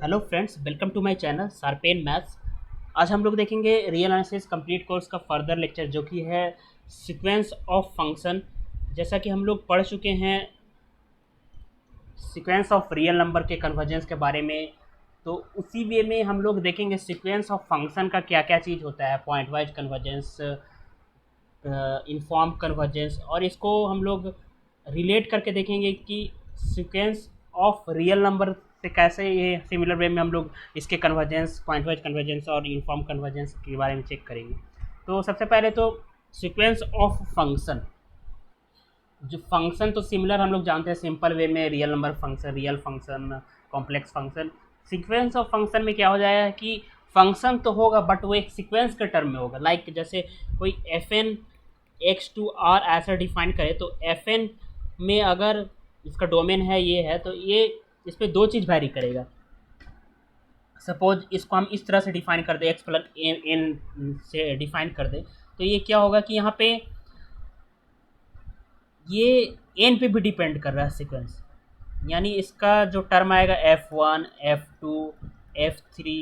Hello friends, welcome to my channel sharpen maths. आज हम लोग देखेंगे रियल एनालिसिस कंप्लीट कोर्स का फर्दर लेक्चर जो कि है सीक्वेंस ऑफ फंक्शन। जैसा कि हम लोग पढ़ चुके हैं सीक्वेंस ऑफ रियल नंबर के कन्वर्जेंस के बारे में, तो उसी वे में हम लोग देखेंगे सीक्वेंस ऑफ फंक्शन का क्या क्या चीज़ होता है, point wise convergence, inform convergence, और इसको हम लोग रिलेट करके देखेंगे कि सीक्वेंस ऑफ रियल नंबर से कैसे ये सिमिलर वे में हम लोग इसके कन्वर्जेंस, पॉइंट वाइज कन्वर्जेंस और यूनिफॉर्म कन्वर्जेंस के बारे में चेक करेंगे। तो सबसे पहले तो सीक्वेंस ऑफ फंक्शन। जो फंक्शन तो सिमिलर हम लोग जानते हैं सिंपल वे में, real number function, real function, complex function. Sequence of function में क्या हो जाएगा कि फंक्शन तो होगा बट वो एक सीक्वेंस के टर्म में होगा। लाइक जैसे कोई f n x to R ऐसा डिफाइन करे, तो एफ एन में अगर इसका डोमेन है ये है, तो ये इस पर दो चीज़ वैरी करेगा। सपोज इसको हम इस तरह से डिफाइन कर दें, एक्स प्लस एन से डिफाइन कर दें, तो ये क्या होगा कि यहाँ पे ये एन पे भी डिपेंड कर रहा है सीक्वेंस। यानी इसका जो टर्म आएगा F1, F2, F3,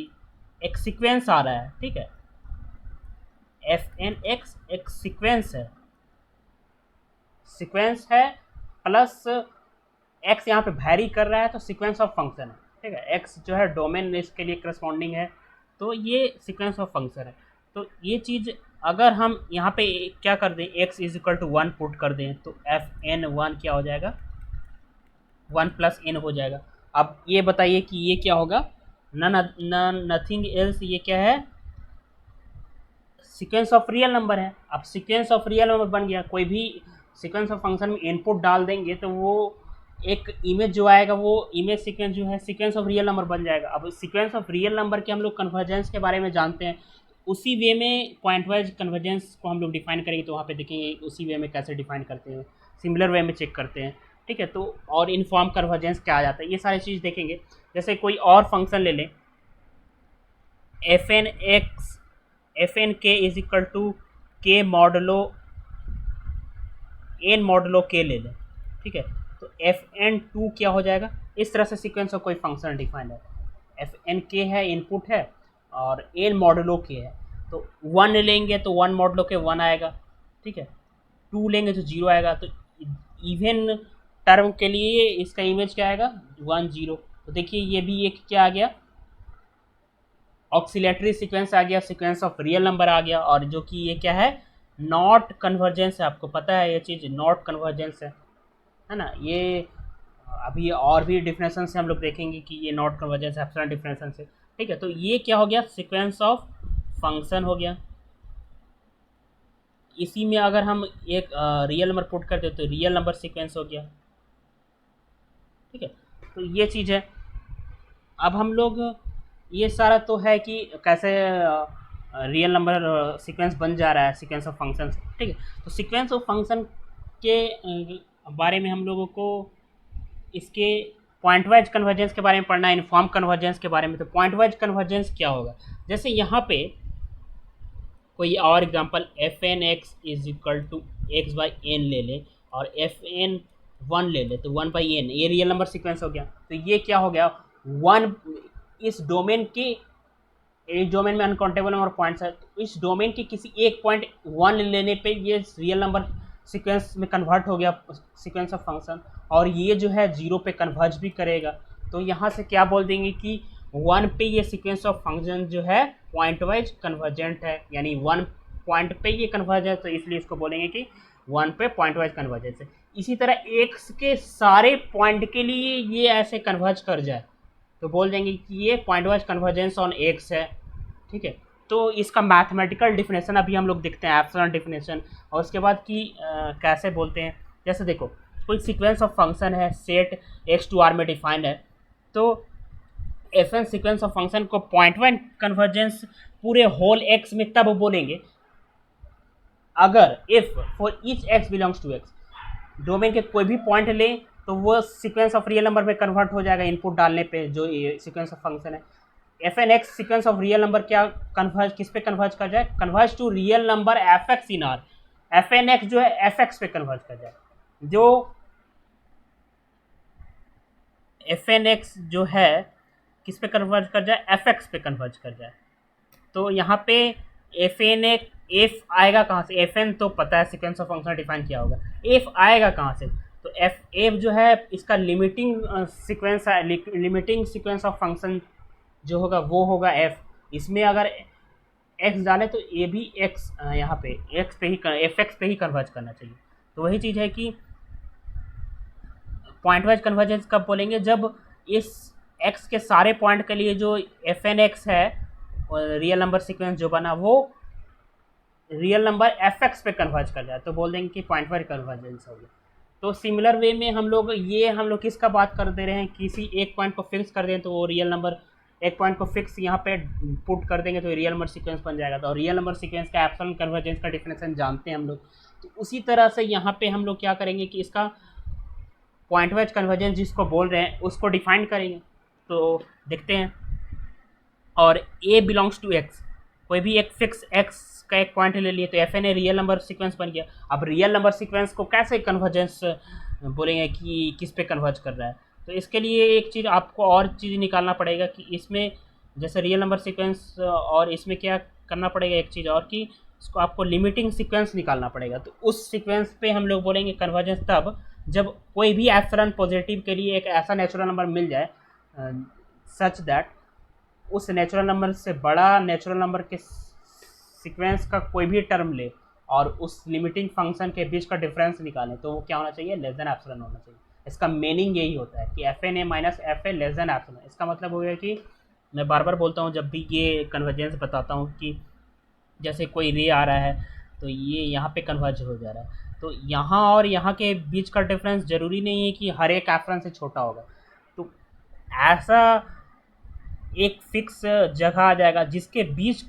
एक सीक्वेंस आ रहा है, ठीक है। Fnx एक सीक्वेंस है प्लस x यहाँ पे वैरी कर रहा है, तो सीक्वेंस ऑफ फंक्शन है, ठीक है। x जो है डोमेन इसके लिए करस्पॉन्डिंग है, तो ये सीक्वेंस ऑफ फंक्शन है। तो ये चीज़ अगर हम यहाँ पे क्या कर दें, x is equal to 1 put कर दें, तो Fn1 क्या हो जाएगा, 1 प्लस n हो जाएगा। अब ये बताइए कि ये क्या होगा, नथिंग एल्स, ये क्या है, सीक्वेंस ऑफ रियल नंबर है। अब सीक्वेंस ऑफ रियल नंबर बन गया, कोई भी सीक्वेंस ऑफ फंक्शन में इनपुट डाल देंगे तो वो एक इमेज जो आएगा वो इमेज सीक्वेंस जो है सीक्वेंस ऑफ रियल नंबर बन जाएगा। अब सीक्वेंस ऑफ रियल नंबर के हम लोग कन्वर्जेंस के बारे में जानते हैं, उसी वे में पॉइंट वाइज कन्वर्जेंस को हम लोग डिफाइन करेंगे, तो वहाँ पे देखेंगे उसी वे में कैसे डिफाइन करते हैं, सिमिलर वे में चेक करते हैं, ठीक है। तो और इनफॉर्म कन्वर्जेंस क्या आ जाता है, ये सारी चीज़ देखेंगे। जैसे कोई और फंक्शन ले लें, एफ एन के इज इक्वल टू के मॉडलो एन मॉडलो के ले लें, ठीक है। तो एफ एन टू क्या हो जाएगा, इस तरह से सीक्वेंस ऑफ कोई फंक्शन डिफाइन है, एफ एन के है इनपुट है और एन मॉडलो के है, तो 1 लेंगे तो 1 मॉडलो के 1 आएगा, ठीक है। 2 लेंगे तो 0 आएगा। तो इवन टर्म के लिए इसका इमेज क्या आएगा, 1 0। तो देखिए ये भी एक क्या आ गया, ऑक्सीलेटरी सीक्वेंस आ गया, सीक्वेंस ऑफ रियल नंबर आ गया। और जो कि ये क्या है, नॉट कन्वर्जेंस है, आपको पता है ये चीज़ नॉट कन्वर्जेंस है ना। ये अभी और भी डिफिनेशन से हम लोग देखेंगे कि ये नॉट कन्वर्जेंस है एप्सिलॉन डिफिनेशन से, ठीक है। तो ये क्या हो गया, सीक्वेंस ऑफ फंक्शन हो गया। इसी में अगर हम एक रियल नंबर पुट करते तो रियल नंबर सीक्वेंस हो गया, ठीक है। तो ये चीज़ है। अब हम लोग ये सारा तो है कि कैसे रियल नंबर सीक्वेंस बन जा रहा है सीक्वेंस ऑफ फंक्शन, ठीक है। तो सीक्वेंस ऑफ फंक्शन के बारे में हम लोगों को इसके पॉइंट वाइज कन्वर्जेंस के बारे में पढ़ना है, इनफॉर्म कन्वर्जेंस के बारे में। तो पॉइंट वाइज कन्वर्जेंस क्या होगा, जैसे यहाँ पे कोई और example f n x is equal to x by n ले ले और एफ एन 1 ले ले, तो 1 बाई एन ये रियल नंबर सीक्वेंस हो गया। तो ये क्या हो गया, 1 इस डोमेन के, इस डोमेन में अनकाउंटेबल नंबर पॉइंट्स है, तो इस डोमेन के किसी एक पॉइंट 1 लेने पे ये रियल नंबर सीक्वेंस में कन्वर्ट हो गया सीक्वेंस ऑफ फंक्शन, और ये जो है 0 पे कन्वर्ज भी करेगा। तो यहाँ से क्या बोल देंगे कि 1 पे ये सीक्वेंस ऑफ फंक्शन जो है पॉइंट वाइज कन्वर्जेंट है, यानी 1 पॉइंट पे ये कन्वर्ज है, तो इसलिए इसको बोलेंगे कि 1 पे पॉइंट वाइज कन्वर्जेंस है। इसी तरह एक्स के सारे पॉइंट के लिए ये ऐसे कन्वर्ज कर जाए तो बोल देंगे कि ये point wise convergence on x है, ठीक है। तो इसका मैथमेटिकल डिफिनेशन अभी हम लोग देखते हैं, एप्सिलॉन डिफिनेशन, और उसके बाद कि कैसे बोलते हैं। जैसे देखो कोई सीक्वेंस ऑफ फंक्शन है, सेट एक्स टू आर में डिफाइंड है, तो f n sequence of function को पॉइंट वाइज कन्वर्जेंस पूरे होल एक्स में तब बोलेंगे अगर if for each x belongs to X, domain के कोई भी पॉइंट लें तो वो सीक्वेंस ऑफ रियल नंबर में कन्वर्ट हो जाएगा इनपुट डालने पे, जो ये सीक्वेंस ऑफ फंक्शन है। F n x sequence of real number क्या कन्वर्ज, किस पे कन्वर्ज कर जाए, converge to real number f x in R, f n x जो है एफ एक्स पे कन्वर्ज कर जाए। जो एफ एन एक्स जो है किस पे कन्वर्ज कर जाए, एफ एक्स पे कन्वर्ज कर जाए। तो यहाँ पे एफ एन एफ आएगा कहाँ से, एफ एन तो पता है सीक्वेंस ऑफ फंक्शन डिफाइन किया होगा, एफ आएगा कहाँ से, तो एफ एफ जो है इसका लिमिटिंग सीक्वेंस है, लिमिटिंग सीक्वेंस ऑफ फंक्शन जो होगा वो होगा एफ। इसमें अगर एक्स डाले तो ये भी एक्स यहाँ पे एक्स पे ही एफ एक्स पे ही कन्वर्ज करना चाहिए। तो वही चीज़ है कि पॉइंट वाइज कन्वर्जेंस कब बोलेंगे, जब इस एक्स के सारे पॉइंट के लिए जो एफ एन एक्स है रियल नंबर सीक्वेंस जो बना वो रियल नंबर एफ एक्स पे कन्वर्ज कर जाए, तो बोल देंगे कि पॉइंट वाइज कन्वर्जेंस हो गया। तो सिमिलर वे में हम लोग किसका बात कर दे रहे हैं, किसी एक पॉइंट को फिक्स कर दें तो वो रियल नंबर, एक पॉइंट को फिक्स यहाँ पे पुट कर देंगे तो रियल नंबर सीक्वेंस बन जाएगा। तो रियल नंबर सीक्वेंस का एप्सिलॉन कन्वर्जेंस का डिफिनेशन जानते हैं हम लोग। तो उसी तरह से यहाँ पे हम लोग क्या करेंगे कि इसका पॉइंट वाइज कन्वर्जेंस जिसको बोल रहे हैं उसको डिफाइन करेंगे। तो देखते हैं, और ए बिलोंग्स टू एक्स, कोई भी एक फिक्स एक्स का एक पॉइंट ले लिए तो f n a real number sequence बन गया। अब रियल नंबर सीक्वेंस को कैसे कन्वर्जेंस बोलेंगे कि किस पे कन्वर्ज कर रहा है, तो इसके लिए एक चीज़ आपको और चीज़ निकालना पड़ेगा कि इसमें जैसे रियल नंबर सीक्वेंस और इसमें क्या करना पड़ेगा, एक चीज़ और कि इसको आपको लिमिटिंग सीक्वेंस निकालना पड़ेगा। तो उस सीक्वेंस पे हम लोग बोलेंगे कन्वर्जेंस तब जब कोई भी एप्सिलॉन पॉजिटिव के लिए एक ऐसा नेचुरल नंबर मिल जाए सच दैट उस नेचुरल नंबर से बड़ा नेचुरल नंबर के सीक्वेंस का कोई भी टर्म ले और उस लिमिटिंग फंक्शन के बीच का डिफरेंस निकालें तो वो क्या होना चाहिए, लेस देन एप्सिलॉन होना चाहिए। इसका मीनिंग यही होता है कि f n a minus f a less than epsilon. इसका मतलब हो गया कि मैं बार बार बोलता हूँ जब भी ये कन्वर्जेंस बताता हूँ कि जैसे कोई रे आ रहा है तो ये यहाँ पे कन्वर्ज हो जा रहा है, तो यहाँ और यहाँ के बीच का डिफरेंस ज़रूरी नहीं है कि हर एक एप्सिलॉन से छोटा होगा। तो ऐसा एक फिक्स जगह आ जाएगा जिसके बीच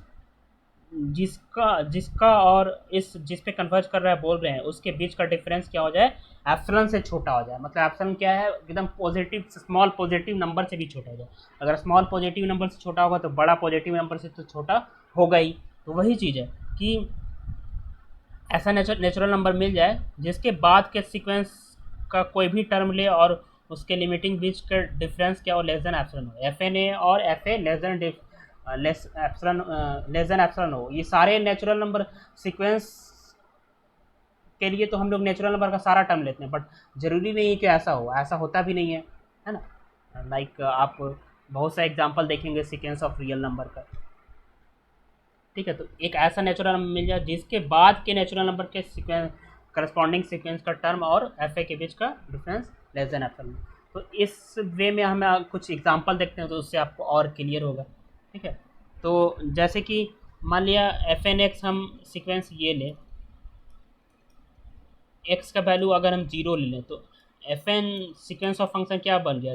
जिसका और इस जिस पे कन्वर्ज कर रहा है बोल रहे हैं उसके बीच का डिफरेंस क्या हो जाए, एप्सिलॉन से छोटा हो जाए। मतलब एप्सिलॉन क्या है, एकदम पॉजिटिव स्मॉल पॉजिटिव नंबर से भी छोटा हो जाए। अगर स्मॉल पॉजिटिव नंबर से छोटा होगा तो बड़ा पॉजिटिव नंबर से तो छोटा होगा ही। तो वही चीज़ है कि ऐसा नेचुरल नंबर मिल जाए जिसके बाद के सीक्वेंस का कोई भी टर्म ले और उसके लिमिटिंग बीच का डिफरेंस क्या हो, लेस देन एप्सिलॉन हो। एफ एन ए और F a less than epsilon हो। ये सारे नेचुरल नंबर सीक्वेंस के लिए तो हम लोग नेचुरल नंबर का सारा टर्म लेते हैं, बट ज़रूरी नहीं है कि ऐसा हो, ऐसा होता भी नहीं है ना। लाइक आप बहुत सा एग्जांपल देखेंगे सीक्वेंस ऑफ रियल नंबर का, ठीक है। तो एक ऐसा नेचुरल नंबर मिल जाए जिसके बाद के नेचुरल नंबर के सीक्वेंस करस्पॉन्डिंग सीक्वेंस का टर्म और एफ ए के बीच का डिफरेंस लेस देन एप्सिलॉन। तो इस वे में हम कुछ एग्जांपल देखते हैं तो उससे आपको और क्लियर होगा, ठीक है। तो जैसे कि मान लिया एफ एन एक्स हम सीक्वेंस ये लें, एक्स का वैल्यू अगर हम 0 ले लें तो f n sequence of function क्या बन गया,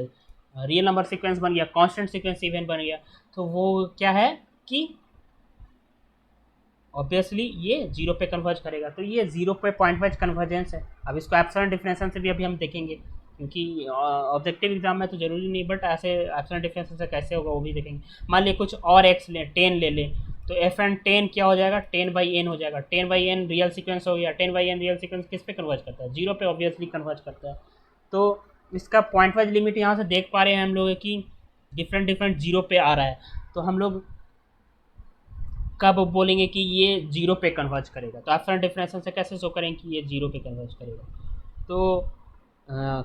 रियल नंबर सीक्वेंस बन गया, कांस्टेंट सीक्वेंस इवन बन गया। तो वो क्या है कि ऑब्वियसली ये 0 पे कन्वर्ज करेगा। तो ये 0 पे पॉइंट वाइज कन्वर्जेंस है। अब इसको एप्सिलॉन डिफरेंशियल से भी अभी हम देखेंगे क्योंकि ऑब्जेक्टिव एग्जाम में तो ज़रूरी नहीं, बट ऐसे एप्सिलॉन डिफरेंशियल से कैसे होगा वो भी देखेंगे। मान लीजिए कुछ और एक्स ले 10 ले लें तो एफ एन 10 क्या हो जाएगा, 10/n हो जाएगा। 10/n रियल सीक्वेंस हो गया। 10/n रियल सीक्वेंस किस पे कन्वर्ज करता है, 0 पे ऑब्वियसली कन्वर्ज करता है। तो इसका पॉइंट वाइज लिमिट यहाँ से देख पा रहे हैं हम लोग कि डिफरेंट 0 पे आ रहा है। तो हम लोग कब बोलेंगे कि ये 0 पे कन्वर्ज करेगा, तो एप्सिलॉन डिफरेंशियल से कैसे शो करेंगे कि ये 0 पे कन्वर्ज करेगा। तो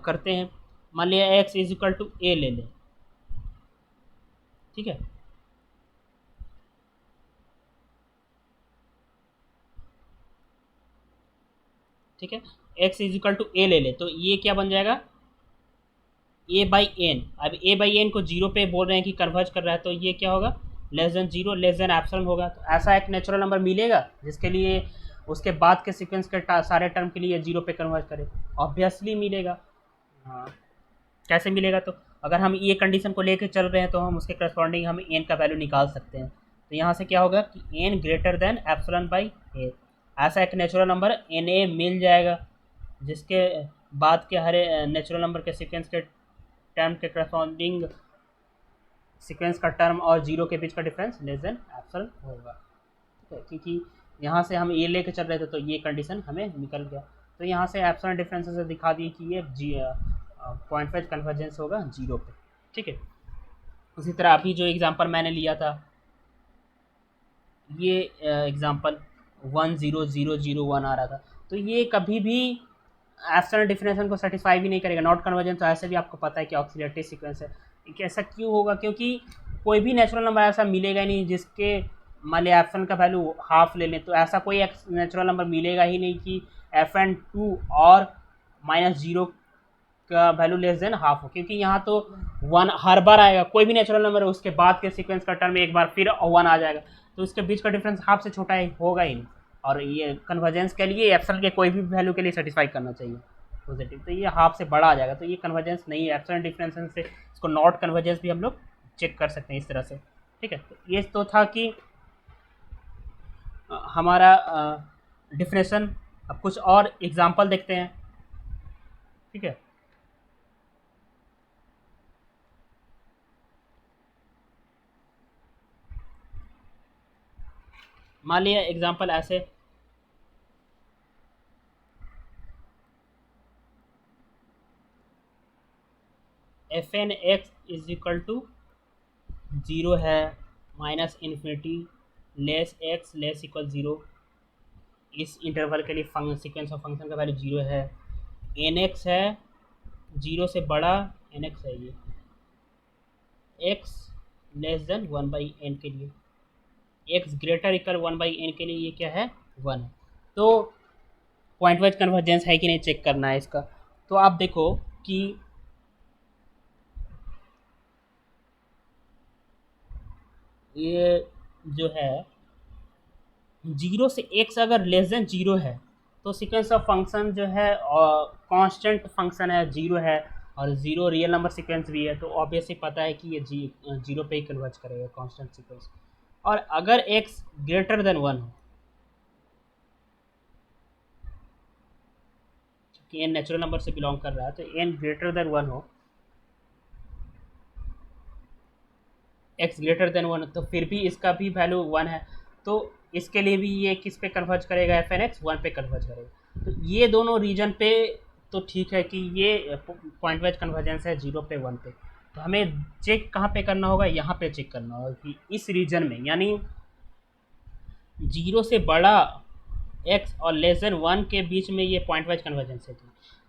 करते हैं, मान लिया x इज इक्वल टू ए ले लें, ठीक है। ठीक है, x इज इक्वल टू ए ले लें तो ये क्या बन जाएगा, a/n। अब a/n को 0 पे बोल रहे हैं कि कन्वर्ज कर रहा है, तो ये क्या होगा, less than 0 less than epsilon होगा। तो ऐसा एक नेचुरल नंबर मिलेगा जिसके लिए उसके बाद के सीक्वेंस के सारे टर्म के लिए 0 पे कन्वर्ज करे, ऑब्वियसली मिलेगा। हाँ, कैसे मिलेगा, तो अगर हम ये कंडीशन को लेकर चल रहे हैं तो हम उसके करस्पॉन्डिंग हम n का वैल्यू निकाल सकते हैं। तो यहाँ से क्या होगा कि n ग्रेटर देन एप्सिलॉन/a, ऐसा एक नेचुरल नंबर na मिल जाएगा जिसके बाद के हर नेचुरल नंबर के सीक्वेंस के टर्म के करस्पॉन्डिंग सीक्वेंस का टर्म और 0 के बीच का डिफरेंस लेस देन एप्सिलॉन होगा, ठीक है। क्योंकि यहाँ से हम ये लेके चल रहे थे तो ये कंडीशन हमें निकल गया। तो यहाँ से एप्सिलॉन डिफरेंस से दिखा दिए कि ये पॉइंट वाइज कन्वर्जेंस होगा 0 पे, ठीक है। उसी तरह अभी जो एग्जांपल मैंने लिया था, ये एग्जांपल 10001 आ रहा था, तो ये कभी भी एब्सोल्यूट डिफिनेशन को सेटिस्फाई भी नहीं करेगा। नॉट कन्वर्जेंट तो ऐसे भी आपको पता है कि ऑक्सीलेटरी सीक्वेंस है। ऐसा क्यों होगा? क्योंकि कोई भी नेचुरल नंबर ऐसा मिलेगा ही नहीं जिसके मान लिया एफ एन का वैल्यू हाफ ले लें, तो ऐसा कोई नेचुरल नंबर मिलेगा ही नहीं कि एफ एन टू और -0 का वैल्यू लेस देन हाफ हो, क्योंकि यहाँ तो 1 हर बार आएगा। कोई भी नेचुरल नंबर है उसके बाद के सीक्वेंस का टर्म एक बार फिर 1 आ जाएगा, तो उसके बीच का डिफरेंस हाफ से छोटा ही होगा ही नहीं। और ये कन्वर्जेंस के लिए एप्सल के कोई भी वैल्यू के लिए सेटिस्फाई करना चाहिए पॉजिटिव, तो ये हाफ से बड़ा आ जाएगा, तो ये कन्वर्जेंस नहीं है। एप्सल डिफरेंस से इसको नॉट कन्वर्जेंस भी हम लोग चेक कर सकते हैं इस तरह से। ठीक है, तो ये तो था कि हमारा डिफिनेशन। अब कुछ और एग्जांपल देखते हैं। ठीक है, मान लिया एग्जांपल ऐसे, f n x is equal to 0 है, -infinity less x less equal 0, इस इंटरवल के लिए सीक्वेंस ऑफ फंक्शन का वैल्यू 0 है। एन एक्स है 0 से बड़ा, एन एक्स है ये, एक्स लेस देन 1/n के लिए, एक्स ग्रेटर इक्वल 1/n के लिए ये क्या है? 1। तो पॉइंट वाइज कन्वर्जेंस है कि नहीं चेक करना है इसका। तो आप देखो कि ये जो है 0 से x अगर लेस देन 0 है तो सीक्वेंस ऑफ फंक्शन जो है कांस्टेंट फंक्शन है, 0 है, और 0 रियल नंबर सीक्वेंस भी है, तो ऑब्वियसली पता है कि ये 0 पे ही कन्वर्ज करेगा कांस्टेंट सीक्वेंस। और अगर x ग्रेटर देन 1 हो, कि n नेचुरल नंबर से बिलोंग कर रहा है, तो n ग्रेटर देन 1 हो, x ग्रेटर देन 1, तो फिर भी इसका भी वैल्यू 1 है, तो इसके लिए भी ये किस पे कन्वर्ज करेगा? एफ एन एक्स 1 पे कन्वर्ज करेगा। तो ये दोनों रीजन पे तो ठीक है कि ये पॉइंट वाइज कन्वर्जेंस है 0 पे 1 पे। तो हमें चेक कहाँ पे करना होगा? यहाँ पे चेक करना होगा कि इस रीजन में, यानी 0 से बड़ा x और लेस देन 1 के बीच में ये पॉइंट वाइज कन्वर्जेंस है।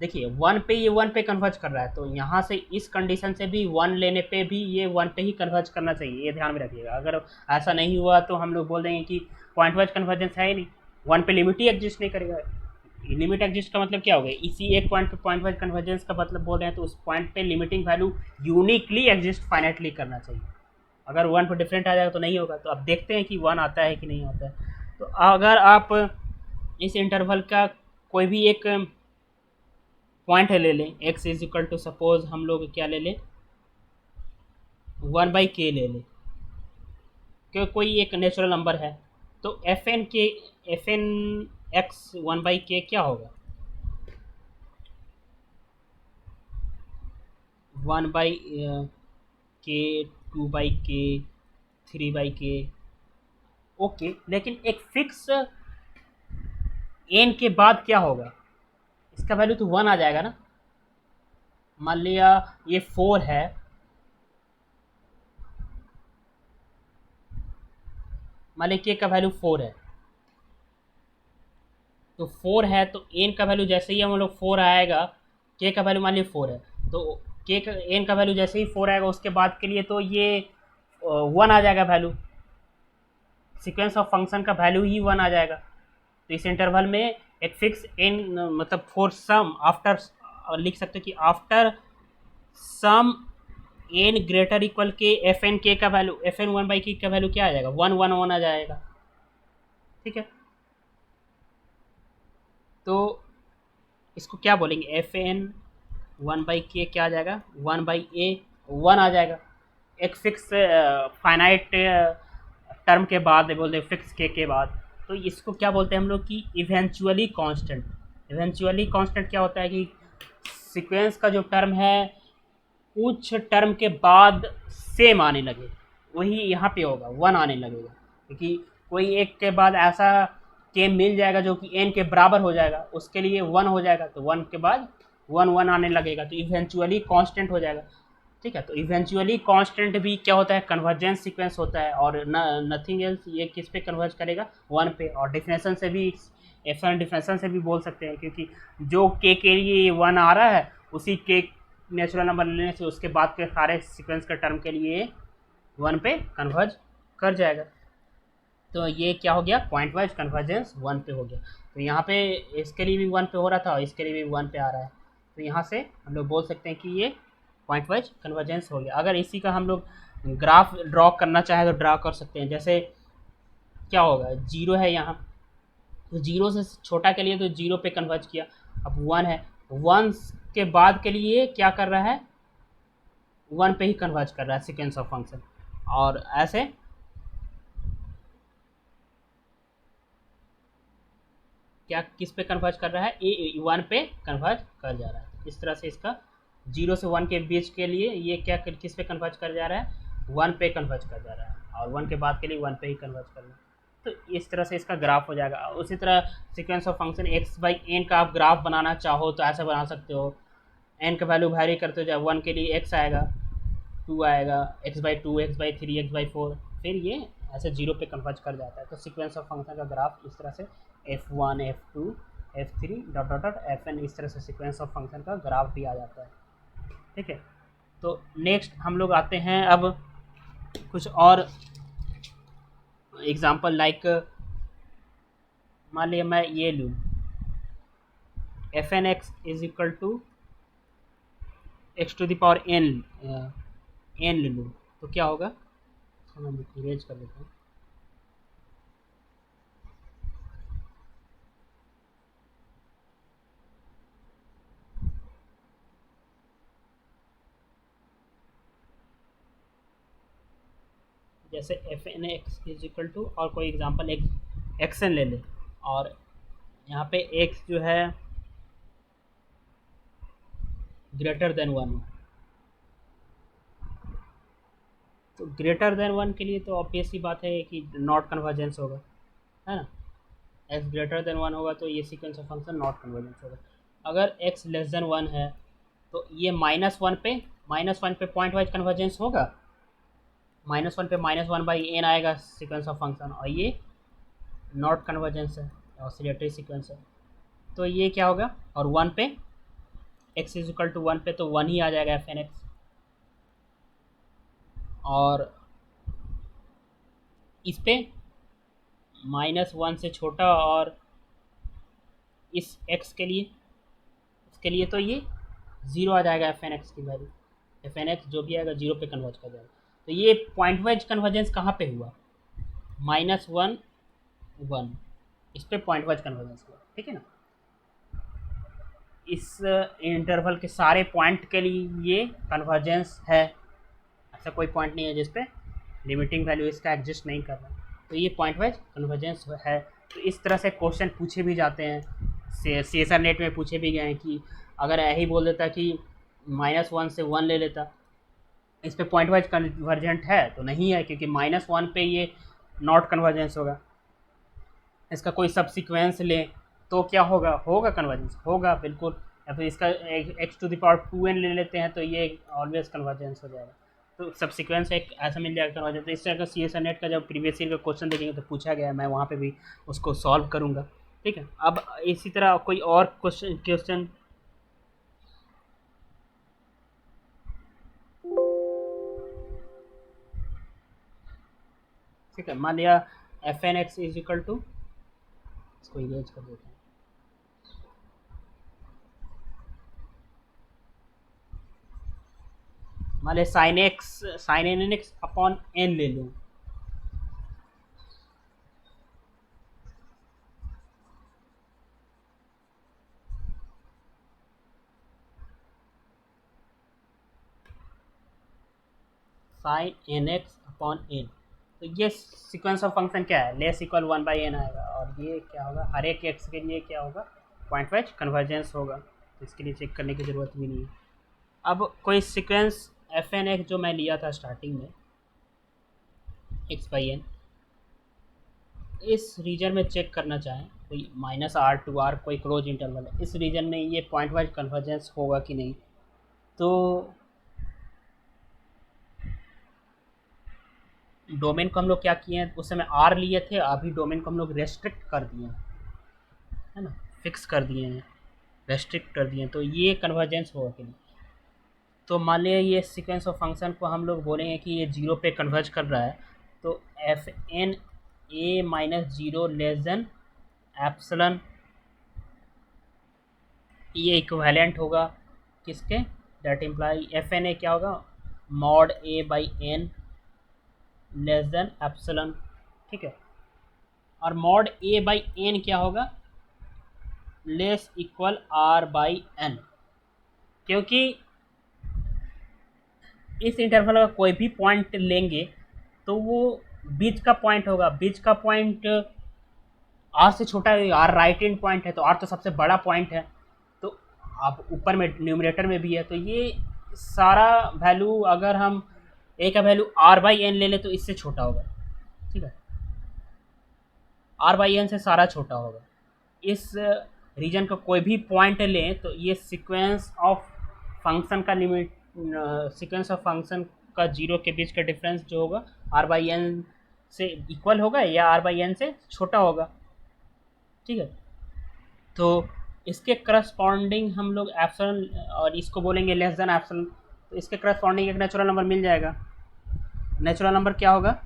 देखिए 1 पे ये 1 पे कन्वर्ज कर रहा है, तो यहाँ से इस कंडीशन से भी 1 लेने पे भी ये 1 पे ही कन्वर्ज करना चाहिए, ये ध्यान में रखिएगा। अगर ऐसा नहीं हुआ तो हम लोग बोल देंगे कि पॉइंट वाइज कन्वर्जेंस है ही नहीं, 1 पे लिमिट ही एग्जिस्ट नहीं करेगा। लिमिट एग्जिस्ट का मतलब क्या हो गया? इसी एक पॉइंट पे पॉइंट वाइज कन्वर्जेंस का मतलब बोल रहे हैं, तो उस पॉइंट पे limiting value uniquely exist finitely करना चाहिए। अगर 1 पे डिफरेंट आ जाएगा तो नहीं होगा। तो अब देखते हैं कि 1 आता है कि नहीं आता है। तो अगर आप इस इंटरवल का कोई भी एक पॉइंट है ले लें, x is equal to suppose हम लोग क्या ले लें, 1/k ले लें, क्योंकि कोई एक नेचुरल नंबर है, तो एफ एन एक्स 1/k क्या होगा? 1/k, 2/k, 3/k। ओके, लेकिन एक फिक्स n के बाद क्या होगा? इसका वैल्यू तो 1 आ जाएगा ना। मान लिया ये 4 है, मान लिया k का वैल्यू 4 है, तो 4 है तो n का वैल्यू जैसे ही हम लोग 4 आएगा, k का वैल्यू मान लिया 4 है, तो k का n का वैल्यू जैसे ही 4 आएगा उसके बाद के लिए तो ये 1 आ जाएगा वैल्यू, सीक्वेंस ऑफ फंक्शन का वैल्यू ही 1 आ जाएगा। तो इस इंटरवल में एक फिक्स n, मतलब फॉर सम आफ्टर, लिख सकते हो कि after some n greater equal के एफ एन के का वैल्यू, एफ एन 1/k का वैल्यू क्या आ जाएगा? 1 1 1 आ जाएगा। ठीक है, तो इसको क्या बोलेंगे? एफ एन 1/k क्या आ जाएगा? 1/a 1 आ जाएगा। एक फिक्स फाइनाइट टर्म के बाद बोलते हैं फिक्स के बाद, तो इसको क्या बोलते हैं हम लोग कि इवेंचुअली कांस्टेंट। इवेंचुअली कांस्टेंट क्या होता है कि सीक्वेंस का जो टर्म है कुछ टर्म के बाद सेम आने लगे, वही यहाँ पे होगा 1 आने लगेगा, क्योंकि कोई एक के बाद ऐसा के मिल जाएगा जो कि n के बराबर हो जाएगा, उसके लिए 1 हो जाएगा, तो 1 के बाद 1 1 आने लगेगा, तो इवेंचुअली कांस्टेंट हो जाएगा। ठीक है। तो इवेंचुअली कांस्टेंट भी क्या होता है, कन्वर्जेंस सीक्वेंस होता है, और नथिंग एल्स, ये किस पे कन्वर्ज करेगा, 1 पे। और डिफिनेशन से भी, एप्सिलॉन डिफिनेशन से भी बोल सकते हैं, क्योंकि जो के लिए 1 आ रहा है, उसी के नेचुरल नंबर लेने से उसके बाद के सारे सीक्वेंस के टर्म के लिए 1 पे कन्वर्ज कर जाएगा। तो ये क्या हो गया, पॉइंट वाइज कन्वर्जेंस 1 पे हो गया। तो यहाँ पे इसके लिए भी 1 पे हो रहा था और इसके लिए भी 1 पे आ रहा है, तो यहाँ से हम लोग बोल सकते हैं कि ये पॉइंट वाइज कन्वर्जेंस हो गया। अगर इसी का हम लोग ग्राफ ड्रॉ करना चाहें तो ड्रॉ कर सकते हैं। जैसे क्या होगा, 0 है यहाँ, तो 0 से छोटा के लिए तो 0 पे कन्वर्ज किया। अब 1 है, 1 के बाद के लिए क्या कर रहा है, 1 पे ही कन्वर्ज कर रहा है सीक्वेंस ऑफ फंक्शन। और ऐसे क्या किस पे कन्वर्ज कर रहा है, ए 1 पे कन्वर्ज कर जा रहा है। इस तरह से इसका 0 से 1 के बीच के लिए ये क्या किस पे कन्वर्ज कर जा रहा है, 1 पे कन्वर्ज कर जा रहा है, और 1 के बाद के लिए 1 पे ही कन्वर्ज कर रहा है। तो इस तरह से इसका ग्राफ हो जाएगा। उसी तरह sequence of function x by n का आप ग्राफ बनाना चाहो तो ऐसे बना सकते हो। एन का वैल्यू वैरी करते हो, जब 1 के लिए एक्स आएगा, 2 आएगा, x/2, x/3, x/4, फिर ये ऐसे 0 पे कन्वर्ज कर जाता है। तो सीक्वेंस ऑफ फंक्शन का ग्राफ इस तरह से f1, f2, f3 dot dot dot fn, इस तरह से सीक्वेंस ऑफ फंक्शन का ग्राफ भी आ जाता है। ठीक है। तो नेक्स्ट हम लोग आते हैं अब कुछ और एग्जांपल, लाइक मान लिया मैं ये लूँ, fn(x) is equal to x to the power n ले लूँ, तो क्या होगा, मैं इरेज कर लेता हूँ। जैसे fn(x) इज इक्वल टू, और कोई एग्जांपल xn ले ले, और यहाँ पे x जो है ग्रेटर देन 1, तो ग्रेटर देन 1 के लिए तो ऑब्वियस सी बात है कि नॉट कन्वर्जेंस होगा, है ना। x ग्रेटर देन 1 होगा तो ये sequence of function not convergence होगा। अगर x लेस देन 1 है तो ये -1 पे पॉइंट वाइज कन्वर्जेंस होगा, -1 पे -1/n आएगा सीक्वेंस ऑफ फंक्शन, और ये नॉट कन्वर्जेंस है, ऑसिलेटरी सीक्वेंस है। तो ये क्या होगा, और 1 पे x इज इक्वल टू 1 पे तो 1 ही आ जाएगा fn(x), और इस पे -1 से छोटा, और इस x के लिए, इसके लिए तो ये 0 आ जाएगा fn(x) की वैल्यू, fn(x) जो भी आएगा 0 पे कन्वर्ज कर जाएगा। तो ये पॉइंट वाइज कन्वर्जेंस कहाँ पे हुआ, -1 1, इस पे पॉइंट वाइज कन्वर्जेंस हुआ, ठीक है ना। इस इंटरवल के सारे पॉइंट के लिए ये कन्वर्जेंस है, ऐसा कोई पॉइंट नहीं है जिस पे लिमिटिंग वैल्यू इसका एग्जिस्ट नहीं कर रहा, तो ये पॉइंट वाइज कन्वर्जेंस है। तो इस तरह से क्वेश्चन पूछे भी जाते हैं, CSR नेट में पूछे भी गए हैं कि अगर यही बोल देता कि -1 से 1 ले लेता, इस पे पॉइंट वाइज कन्वर्जेंट है, तो नहीं है, क्योंकि -1 पे ये नॉट कन्वर्जेंस होगा। इसका कोई सब सीक्वेंस ले तो क्या होगा, होगा कन्वर्जेंस, होगा बिल्कुल। या फिर इसका x to the power 2n ले लेते हैं तो ये ऑलवेज कन्वर्जेंस हो जाएगा। तो सब सीक्वेंस एक ऐसा मिल जाएगा कन्वर्जेंस। तो इस तरह का CSR नेट का जब प्रीवियस ईयर का क्वेश्चन देखेंगे तो पूछा गया है, मैं वहाँ पे भी उसको सॉल्व करूँगा, ठीक है। अब इसी तरह कोई और क्वेश्चन ठीक है। मान लिया fn(x) इज इक्वल टू, इसको इरेज कर देते हैं, मान लिया sin nx अपॉन n ले लूँ, sin nx अपॉन n, तो ये सीक्वेंस ऑफ फंक्शन क्या है, लेस इक्वल 1/n आएगा, और ये क्या होगा, हर एक x के लिए क्या होगा, पॉइंट वाइज कन्वर्जेंस होगा, तो इसके लिए चेक करने की ज़रूरत भी नहीं है। अब कोई सीक्वेंस fn(x) जो मैं लिया था स्टार्टिंग में x/n, इस रीजन में चेक करना चाहें, कोई -r to r कोई क्लोज इंटरवल है, इस रीजन में ये पॉइंट वाइज कन्वर्जेंस होगा कि नहीं, तो डोमेन को हम लोग क्या किए हैं, उस समय आर लिए थे, अभी डोमेन को हम लोग रेस्ट्रिक्ट कर दिए हैं, है ना, फिक्स कर दिए हैं, रेस्ट्रिक्ट कर दिए हैं, तो ये कन्वर्जेंस होगा कि नहीं। तो मान लिया ये सीक्वेंस ऑफ फंक्शन को हम लोग बोलेंगे कि ये 0 पे कन्वर्ज कर रहा है, तो f n a minus 0 less than epsilon, ये इक्विवेलेंट होगा किसके, that imply f n a क्या होगा, mod a by n less than epsilon, ठीक है। और मॉड ए बाई एन क्या होगा, less equal r by n, क्योंकि इस इंटरवल का कोई भी पॉइंट लेंगे तो वो बीच का पॉइंट होगा, बीच का पॉइंट आर से छोटा है, आर राइट एंड पॉइंट है, तो आर तो सबसे बड़ा पॉइंट है, तो आप ऊपर में न्यूमरेटर में भी है, तो ये सारा वैल्यू अगर हम ए का वैल्यू आर बाई एन ले लें तो इससे छोटा होगा, ठीक है, आर बाई एन से सारा छोटा होगा। इस रीजन का कोई भी पॉइंट लें तो ये सीक्वेंस ऑफ फंक्शन का लिमिट, सीक्वेंस ऑफ फंक्शन का 0 के बीच का डिफरेंस जो होगा आर बाई एन से इक्वल होगा या आर बाई एन से छोटा होगा, ठीक है। तो इसके करस्पॉन्डिंग हम लोग एप्सिलॉन, और इसको बोलेंगे लेस देन एप्सिलॉन, तो इसके करस्पॉन्डिंग एक नेचुरल नंबर मिल जाएगा। नेचुरल नंबर क्या होगा,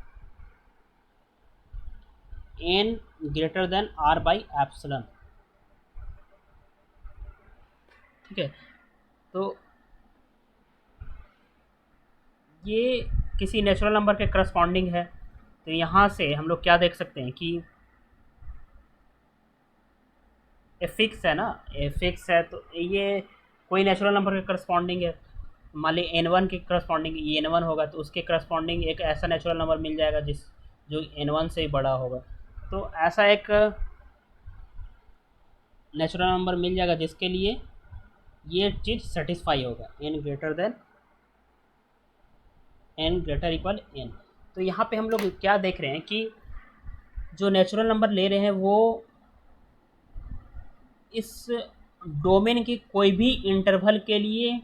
n greater than r by epsilon, ठीक है। तो ये किसी नेचुरल नंबर के करस्पॉन्डिंग है, तो यहाँ से हम लोग क्या देख सकते हैं कि ए फिक्स है ना, ए फिक्स है, तो ये कोई नेचुरल नंबर के करस्पॉन्डिंग है, मान ली n1 के करस्पॉन्डिंग ये n1 होगा, तो उसके करस्पॉन्डिंग एक ऐसा नेचुरल नंबर मिल जाएगा जो n1 से ही बड़ा होगा, तो ऐसा एक नेचुरल नंबर मिल जाएगा जिसके लिए ये चीज़ सेटिस्फाई होगा, n ग्रेटर इक्वल n। तो यहाँ पे हम लोग क्या देख रहे हैं कि जो नेचुरल नंबर ले रहे हैं वो इस डोमेन के कोई भी इंटरवल के लिए,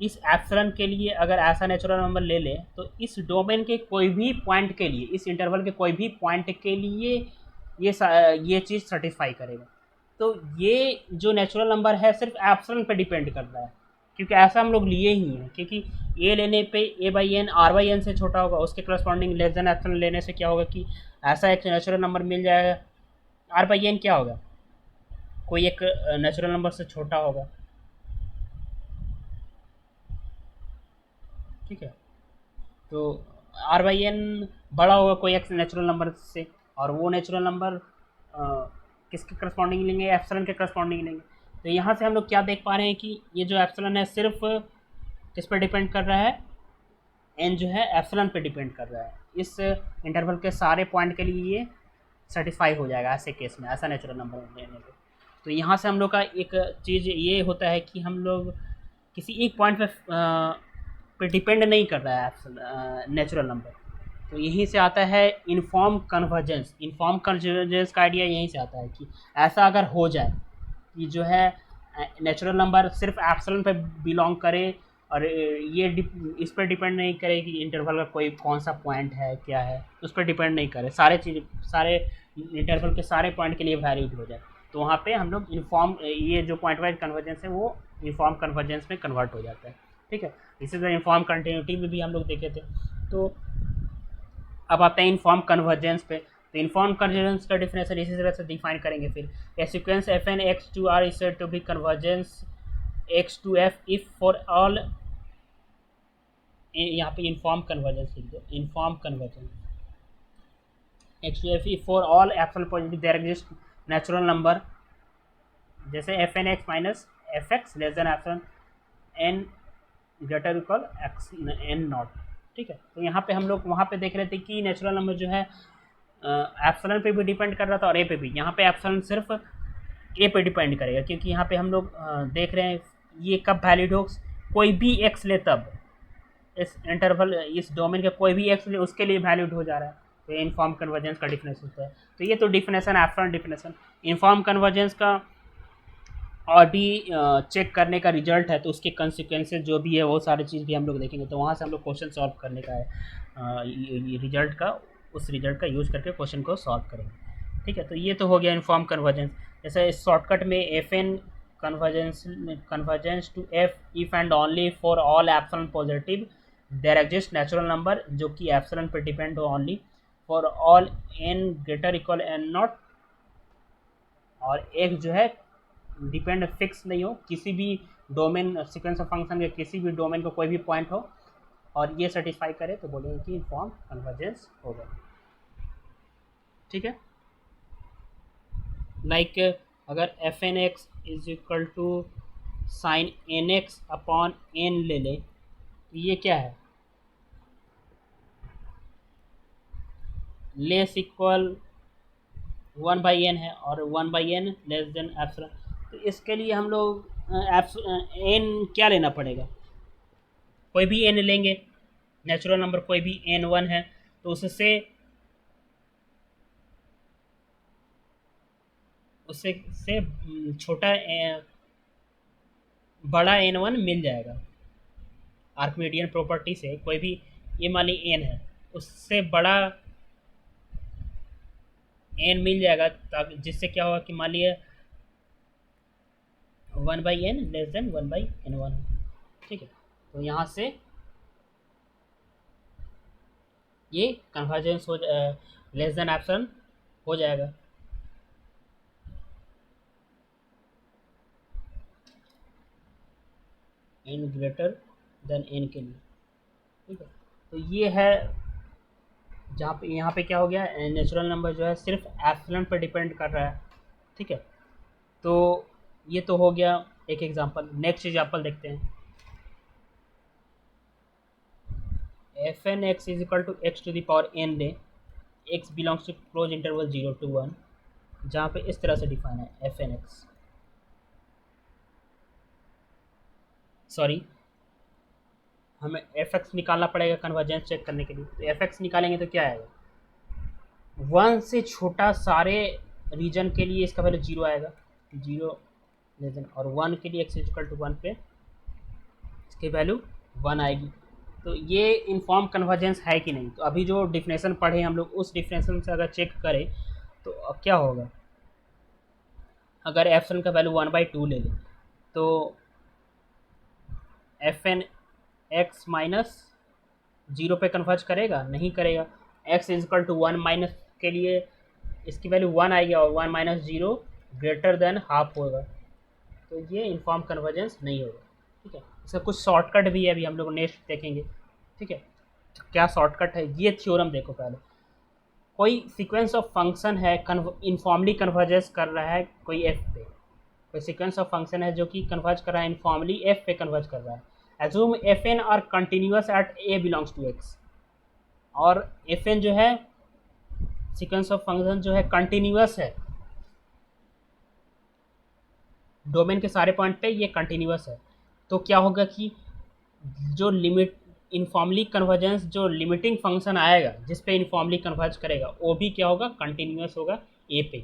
इस एप्सिलॉन के लिए अगर ऐसा नेचुरल नंबर ले लें तो इस डोमेन के कोई भी पॉइंट के लिए, इस इंटरवल के कोई भी पॉइंट के लिए ये चीज़ सेटिस्फाई करेगा। तो ये जो नेचुरल नंबर है सिर्फ एप्सिलॉन पे डिपेंड कर रहा है, क्योंकि ऐसा हम लोग लिए ही हैं, क्योंकि ए लेने पे a by n r by n से छोटा होगा, उसके करस्पॉन्डिंग लेस देन एप्सिलॉन लेने से क्या होगा कि ऐसा एक नेचुरल नंबर मिल जाएगा, आर बाई एन क्या होगा, कोई एक नेचुरल नंबर से छोटा होगा, ठीक है। तो आर बाई एन बड़ा होगा कोई एक नेचुरल नंबर से, और वो नेचुरल नंबर किसके करस्पॉन्डिंग लेंगे, एप्सिलॉन के करस्पॉन्डिंग लेंगे। तो यहाँ से हम लोग क्या देख पा रहे हैं कि ये जो एप्सिलॉन है सिर्फ किस पर डिपेंड कर रहा है, एन जो है एप्सिलॉन पे डिपेंड कर रहा है, इस इंटरवल के सारे पॉइंट के लिए ये सेटिस्फाई हो जाएगा ऐसे केस में, ऐसा नेचुरल नंबर लेने पे। तो यहाँ से हम लोग का एक चीज़ ये होता है कि हम लोग किसी एक पॉइंट पे डिपेंड नहीं कर रहा है नेचुरल नंबर, तो यहीं से आता है इनफॉर्म कन्वर्जेंस। इनफॉर्म कन्वर्जेंस का आइडिया यहीं से आता है कि ऐसा अगर हो जाए कि जो है नेचुरल नंबर सिर्फ एप्सिलॉन पे बिलोंग करे, और ये इस पर डिपेंड नहीं करे कि इंटरवल का कोई कौन सा पॉइंट है क्या है, उस पर डिपेंड नहीं करे, सारे इंटरवल के सारे पॉइंट के लिए वैलिड हो जाए, तो वहाँ पे हम लोग इनफॉर्म, ये जो पॉइंट वाइज कन्वर्जेंस है वो इनफॉर्म कन्वर्जेंस में कन्वर्ट हो जाता है, ठीक है। इसी तरह इनफॉर्म कंटिन्यूटी में भी हम लोग देखे थे। तो अब आते हैं इनफॉर्म कन्वर्जेंस पे। तो इनफॉर्म कन्वर्जेंस का डिफिनेशन इसी तरह से डिफाइन करेंगे। फिर a sequence f n x to r is said to be convergence x to f if for all, यहाँ पे इनफॉर्म कन्वर्जेंस लिख दो, uniform convergence x to f if for all epsilon positive there exist natural number, जैसे f n x minus f x less than epsilon n greater equal x n naught, ठीक है। तो यहाँ पे हम लोग वहाँ पे देख रहे थे कि नेचुरल नंबर जो है एप्सिलॉन पे भी डिपेंड कर रहा था और ए पे भी। यहाँ पे एप्सिलॉन सिर्फ ए पे डिपेंड करेगा, क्योंकि यहाँ पे हम लोग देख रहे हैं ये कब वैलिड हो, कोई भी एक्स ले तब, इस इंटरवल इस डोमेन के कोई भी एक्स ले उसके लिए वैलिड हो जा रहा है, तो ये इनफॉर्म कन्वर्जेंस का डिफिनेशन होता है। तो ये तो definition epsilon definition. Inform convergence का और भी चेक करने का रिजल्ट है, तो उसके कंसिक्वेंसेस जो भी है वो सारी चीज़ भी हम लोग देखेंगे। तो वहाँ से हम लोग क्वेश्चन सॉल्व करने का है, रिजल्ट का, उस रिजल्ट का यूज़ करके क्वेश्चन को सॉल्व करेंगे। ठीक है, तो ये तो हो गया इन्फॉर्म कन्वर्जेंस। जैसे इस शॉर्टकट में f n convergence to f if and only for all epsilon positive there exist natural number जो कि एप्सिलॉन पर डिपेंड हो only for all n greater equal n naught, और एक जो है डिपेंड फिक्स नहीं हो, किसी भी डोमेन सीक्वेंस ऑफ फंक्शन के किसी भी डोमेन को कोई भी पॉइंट हो, और ये सेटिस्फाई करे तो बोलेंगे कि इनफॉर्म कन्वर्जेंस होगा। ठीक है, लाइक अगर f n x is equal to sine n x upon n ले लें, तो ये क्या है, less equal one by n है, और one by n less than epsilon. तो इसके लिए हम लोग एन क्या लेना पड़ेगा, कोई भी एन लेंगे, नेचुरल नंबर कोई भी एन वन है, तो उससे उससे से छोटा बड़ा एन वन मिल जाएगा। आर्किमिडियन प्रॉपर्टी से कोई भी, ये मान ली एन है, उससे बड़ा एन मिल जाएगा, ताकि जिससे क्या होगा कि मान लिया one by n less than one by n one. ठीक है, तो यहाँ से ये कन्वर्जेंस हो लेस देन एप्सिलॉन हो जाएगा। एन ग्रेटर देन एन के लिए। ठीक है, तो ये है जहाँ पे, यहाँ पे क्या हो गया, नेचुरल नंबर जो है सिर्फ एप्सिलॉन पर डिपेंड कर रहा है। ठीक है, तो ये तो हो गया एक एग्जांपल। नेक्स्ट एग्जांपल देखते हैं। F n x is equal to x to the power n ले, x belongs to close interval 0 to 1, जहाँ पे इस तरह से डिफाइन है एफ एन एक्स, सॉरी हमें एफ एक्स निकालना पड़ेगा कन्वर्जेंस चेक करने के लिए। तो एफ एक्स निकालेंगे तो क्या आएगा, वन से छोटा सारे रीजन के लिए इसका वैल्यू जीरो आएगा, जीरो लेस देन, और वन के लिए एक्स इक्वल टू वन पे इसकी वैल्यू वन आएगी। तो ये इनफॉर्म कन्वर्जेंस है कि नहीं। तो अभी जो डिफिनेशन पढ़े हम लोग, उस डिफिनेशन से अगर चेक करें तो अब क्या होगा, अगर एप्सिलॉन का वैल्यू वन बाई टू ले लें, तो f n x minus zero पे कन्वर्ज करेगा, नहीं करेगा। X is equal to one minus के लिए इसकी वैल्यू वन आएगी, और one minus zero greater than half होगा, तो ये इनफॉर्म कन्वर्जेंस नहीं होगा। ठीक है, इसका कुछ शॉर्टकट भी है, अभी हम लोग नेक्स्ट देखेंगे। ठीक है, तो क्या शॉर्टकट है, ये थ्योरम देखो पहले। कोई सीक्वेंस ऑफ फंक्शन है इनफॉर्मली कन्वर्जेंस कर रहा है कोई एफ पे, कोई सीक्वेंस ऑफ फंक्शन है जो कि कन्वर्ज कर रहा है इनफॉर्मली एफ पे कन्वर्ज कर रहा है। Assume f n are continuous at a belongs to X, और एफ एन जो है सीक्वेंस ऑफ फंक्शन जो है कंटिन्यूस है, डोमेन के सारे पॉइंट पे ये कंटिन्यूस है। तो क्या होगा कि जो लिमिट इनफॉर्मली कन्वर्जेंस, जो लिमिटिंग फंक्शन आएगा जिस पे इनफॉर्मली कन्वर्ज करेगा, वो भी क्या होगा, कंटिन्यूस होगा ए पे।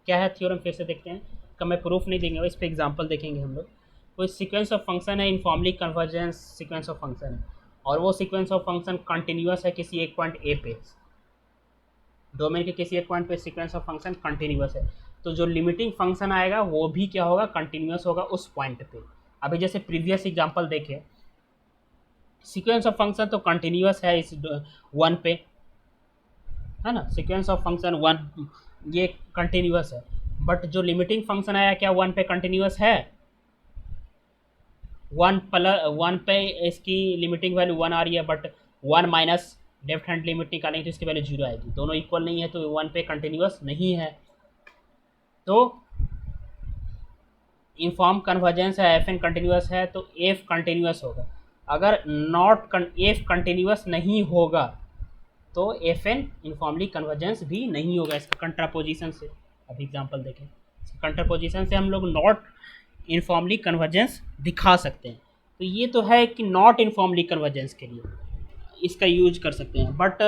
क्या है थ्योरम, फिर से देखते हैं। का मैं प्रूफ नहीं देंगे, इस पे एग्जांपल देखेंगे हम लोग। कोई सीक्वेंस ऑफ फंक्शन है, informally convergence sequence of function है, और वो सीक्वेंस ऑफ फंक्शन कंटिन्यूस है किसी एक पॉइंट ए पे, डोमेन के किसी एक पॉइंट पे सीक्वेंस ऑफ फंक्शन कंटिन्यूस है, तो जो लिमिटिंग फंक्शन आएगा वो भी क्या होगा, कंटिन्यूस होगा उस पॉइंट पे। अभी जैसे प्रीवियस एग्जांपल देखें, सीक्वेंस ऑफ फंक्शन तो कंटिन्यूस है इस वन पे, है ना, सीक्वेंस ऑफ फंक्शन वन ये कंटिन्यूस है, बट जो लिमिटिंग फंक्शन आया क्या वन पे कंटिन्यूस है, वन पे इसकी लिमिटिंग वैल्यू वन आ रही है, but one minus left hand limit निकालेंगे तो इसकी वैल्यू जीरो आएगी, दोनों इक्वल नहीं है, तो वन पे कंटिन्यूस नहीं है। तो इनफॉर्म कन्वर्जेंस है, एफ एन कंटिन्यूस है, तो एफ कंटिन्यूस होगा। अगर नॉट एफ कंटिन्यूस नहीं होगा तो एफ एन इनफॉर्मली कन्वर्जेंस भी नहीं होगा। इसका कंट्रापोजिशन से अब एग्जांपल देखें, कंट्रापोजिशन से हम लोग नॉट इनफॉर्मली कन्वर्जेंस दिखा सकते हैं। तो ये तो है कि नॉट इनफॉर्मली कन्वर्जेंस के लिए इसका यूज कर सकते हैं, बट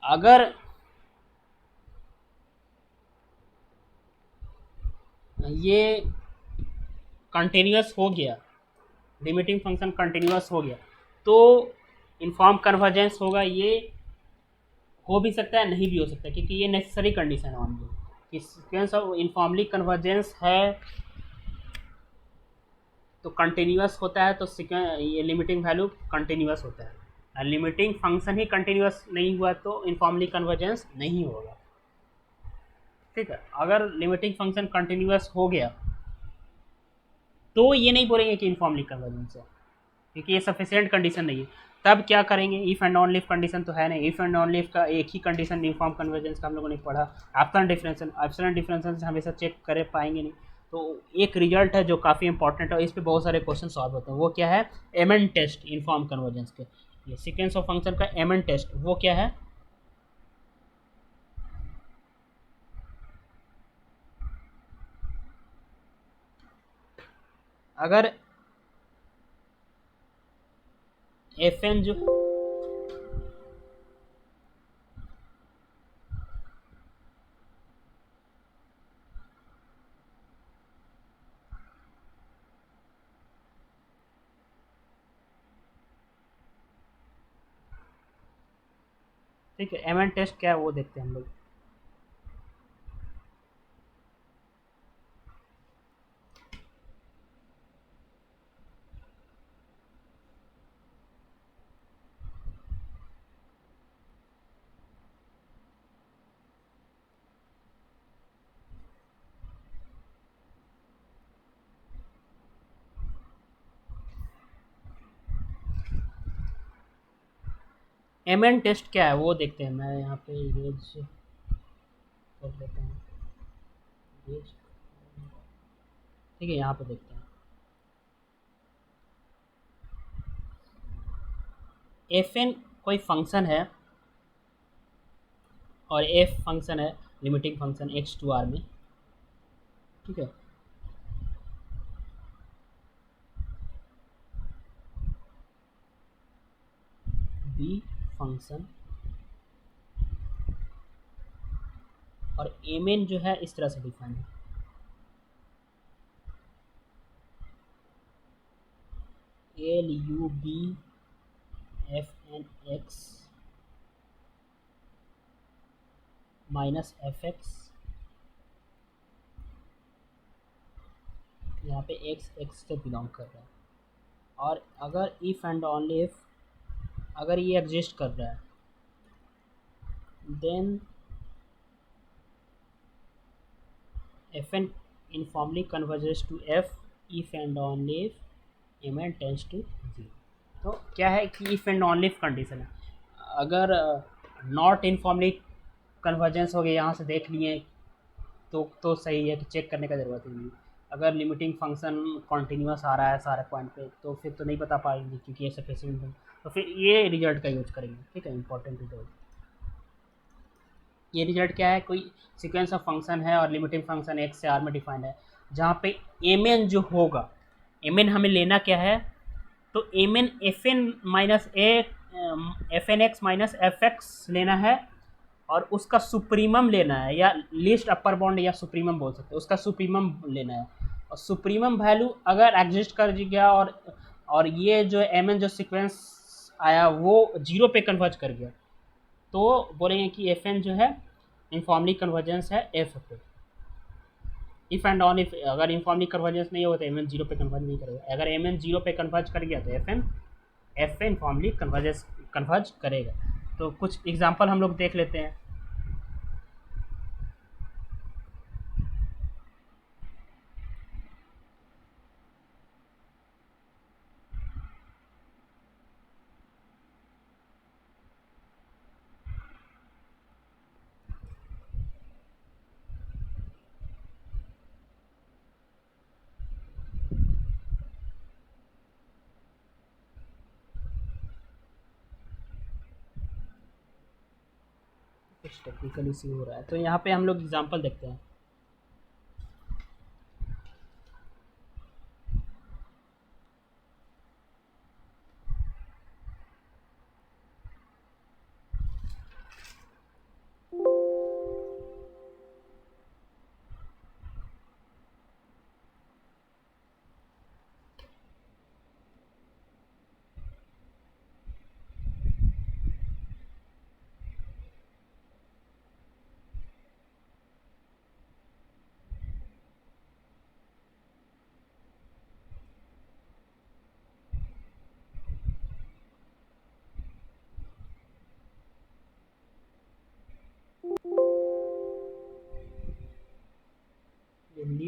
अगर ये कंटिन्यूस हो गया, लिमिटिंग फंक्शन कंटिन्यूस हो गया, तो इनफॉर्म कन्वर्जेंस होगा। ये हो भी सकता है, नहीं भी हो सकता, क्योंकि ये नेसेसरी कंडीशन है मान लो कि सीक्वेंस ऑफ इनफॉर्मली कन्वर्जेंस है तो कंटिन्यूस होता है, तो ये लिमिटिंग वैल्यू कंटिन्यूस होता है। लिमिटिंग फंक्शन ही कंटिन्यूस नहीं हुआ तो इनफॉर्मली कन्वर्जेंस नहीं होगा। ठीक है, अगर लिमिटिंग फंक्शन कंटिन्यूस हो गया तो ये नहीं बोलेंगे कि इनफॉर्मली कन्वर्जेंस है, क्योंकि ये सफिशिएंट कंडीशन नहीं है। तब क्या करेंगे, if and only if condition तो है नहीं, इफ़ एंड ऑनली इफ का एक ही कंडीशन यूनिफॉर्म कन्वर्जेंस का हम लोगों ने पढ़ा, एप्सिलॉन डिफरेंशियल, एप्सिलॉन डिफरेंशियल से हमेशा चेक कर पाएंगे नहीं। तो एक रिजल्ट है जो काफ़ी इंपॉर्टेंट है, इस पर बहुत सारे क्वेश्चन सॉल्व होते हैं। वो क्या है, एमएन टेस्ट इनफॉर्म कन्वर्जेंस के, ये सीक्वेंस ऑफ फंक्शन का एमएन टेस्ट वो क्या है, अगर एफ एन जो ठीक है, एमएन टेस्ट क्या है वो देखते हैं हम लोग। एमएन टेस्ट क्या है वो देखते हैं, मैं यहाँ पे इरेज कर लेता हूँ, इरेज। ठीक है, यहाँ पे देखते हैं, एफ एन कोई फंक्शन है और एफ फंक्शन है, limiting function X to R में। ठीक है, बी फंक्शन और एम एन जो है इस तरह से डिफाइन है, L U B f n x minus f x, यहाँ पे एक्स एक्स से बिलोंग कर रहा है। और अगर इफ़ एंड ओनली इफ अगर ये एग्जिस्ट कर रहा है, then f n informally converges to f if and only if M n tends to zero. तो क्या है कि if and only if condition है, अगर नॉट इनफॉर्मली कन्वर्जेंस हो गया, यहाँ से देख लिए तो सही है कि चेक करने का ज़रूरत ही नहीं। अगर लिमिटिंग फंक्शन कॉन्टीन्यूस आ रहा है सारे पॉइंट पे तो फिर तो नहीं बता पाएंगे, क्योंकि ये सफिशिएंट है, तो फिर ये रिजल्ट का यूज करेंगे। ठीक है, इंपॉर्टेंट रिजल्ट, ये रिजल्ट क्या है, कोई सीक्वेंस ऑफ फंक्शन है और लिमिटिंग फंक्शन एक्स से आर में डिफाइंड है, जहाँ पे एम एन जो होगा, एम एन हमें लेना क्या है, तो M n f n minus f n x minus f x लेना है, और उसका सुप्रीमम लेना है, या लिस्ट अपर बाउंड या सुप्रीमम बोल सकते हैं, उसका सुप्रीमम लेना है। और सुप्रीमम वैल्यू अगर एग्जिस्ट कर गया और ये जो एम एन जो सीक्वेंस आया वो जीरो पे कन्वर्ज कर गया, तो बोलेंगे कि एफ एन जो है इनफॉर्मली कन्वर्जेंस है एफ पे। इफ एंड ऑन इफ अगर इनफॉर्मली कन्वर्जेंस नहीं होगा तो एम एन जीरो पे कन्वर्ज नहीं करेगा, अगर एम एन जीरो पे कन्वर्ज कर गया तो एफ एन इनफॉर्मली कन्वर्ज करेगा। तो कुछ एग्जाम्पल हम लोग देख लेते हैं। कुछ टेक्निकल इशू हो रहा है, तो यहाँ पे हम लोग एग्जांपल देखते हैं।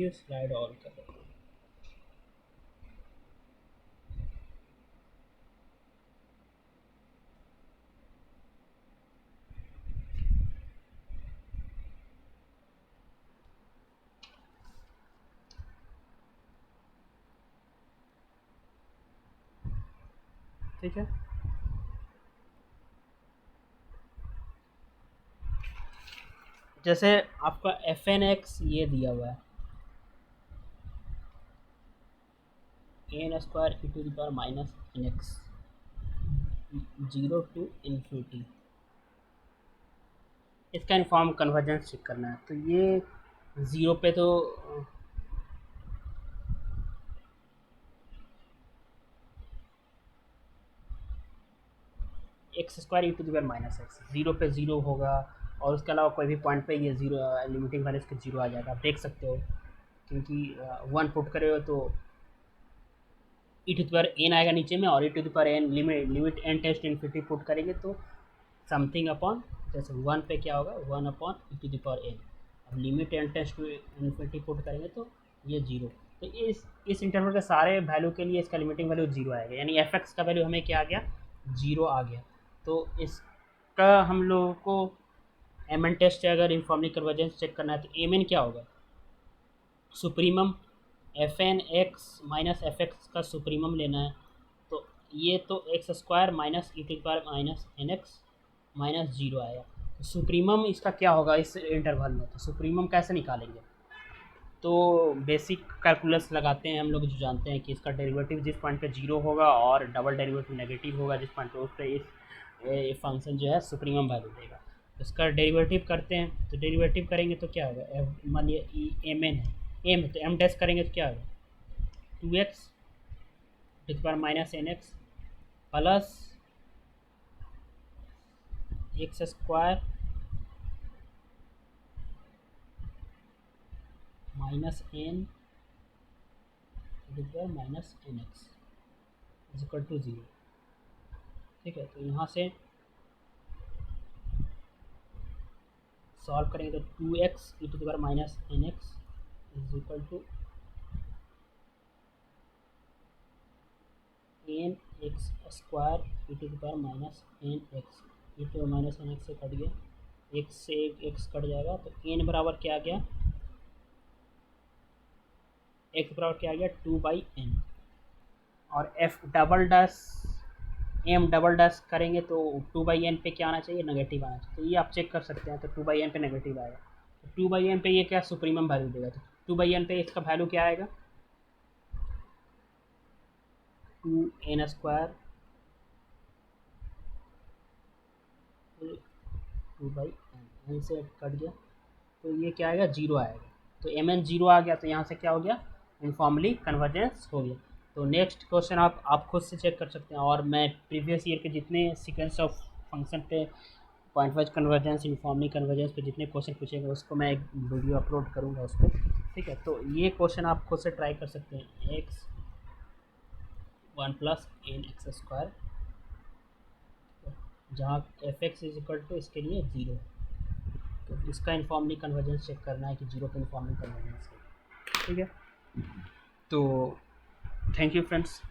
ये स्लाइड ऑन कर देता हूँ। ठीक है, जैसे आपका एफ एन एक्स ये दिया हुआ है n square e to the power minus n x 0 to infinity, इसका इनफॉर्म कन्वर्जेंस चेक करना है। तो ये 0 पे तो x square e to the power minus x 0 पे 0 होगा, और उसके अलावा कोई भी पॉइंट पे ये 0 लिमिटिंग वैल्यू इसके 0 आ जाएगा, आप देख सकते हो। क्योंकि 1 पुट करे हो तो e to the power n आएगा नीचे में, और e to the power n limit n tends infinity put करेंगे तो समथिंग अपॉन, जैसे 1 पे क्या होगा 1 upon e to the power n, अब limit n tends to infinity put करेंगे तो ये 0। तो इस इंटरवल के सारे वैल्यू के लिए इसका लिमिटिंग वैल्यू 0 आएगा, यानी एफ एक्स का वैल्यू हमें क्या आ गया 0 आ गया। तो इसका हम लोगों को एम एन टेस्ट से अगर इन्फॉर्मली कन्वर्जेंस चेक करना है तो एम एन क्या होगा, supremum f n x minus f x का सुप्रीमम लेना है। तो ये तो x square minus e to power minus n x minus 0 आएगा। तो सुप्रीमम इसका क्या होगा इस इंटरवल में, तो सुप्रीमम कैसे निकालेंगे, तो बेसिक कैलकुलस लगाते हैं हम लोग, जो जानते हैं कि इसका डेरिवेटिव जिस पॉइंट पे 0 होगा और डबल डेरिवेटिव नेगेटिव होगा जिस पॉइंट पे, उस पर इस फंक्शन जो है सुप्रीमम वैल्यू देगा। तो इसका डेरिवेटिव करते हैं, तो डेरिवेटिव करेंगे तो क्या होगा, मान लिया एम एन है, एम तो एम टेस्ट करेंगे तो क्या होगा 2x to the power minus n x plus x square minus n to the power minus n x is equal to 0। ठीक है, तो यहाँ से सॉल्व करेंगे तो 2x e to the power minus n x is equal to n x square e to the power minus n x, e to minus n x से cut गया, x से एक एक्स कट जाएगा, तो N बराबर क्या आ गया, x बराबर क्या आ गया 2/n, और f double dash M double dash करेंगे तो 2/n पे क्या आना चाहिए, नेगेटिव आना चाहिए। तो ये आप चेक कर सकते हैं, तो 2/n पे नेगेटिव आएगा, तो 2/n पे ये क्या सुप्रीमम वैल्यू देगा, तो 2/n पे इसका वैल्यू क्या आएगा 2n स्क्वायर 2/n से कट गया, तो ये क्या आएगा 0 आएगा। तो एम एन 0 आ गया, तो यहाँ से क्या हो गया इनफॉर्मली कन्वर्जेंस हो गया। तो नेक्स्ट क्वेश्चन आप खुद से चेक कर सकते हैं, और मैं प्रीवियस ईयर के जितने सीक्वेंस ऑफ फंक्शन पे point wise convergence informally convergence पे जितने क्वेश्चन पूछेंगे उसको मैं एक वीडियो अपलोड करूँगा उस पर। ठीक है, तो ये क्वेश्चन आप खुद से ट्राई कर सकते हैं, x 1 plus n x square, जहाँ f x is equal to इसके लिए 0, तो इसका इनफॉर्मली कन्वर्जेंस चेक करना है कि 0 पे इनफॉर्मली कन्वर्जेंस है। ठीक है, तो थैंक यू फ्रेंड्स।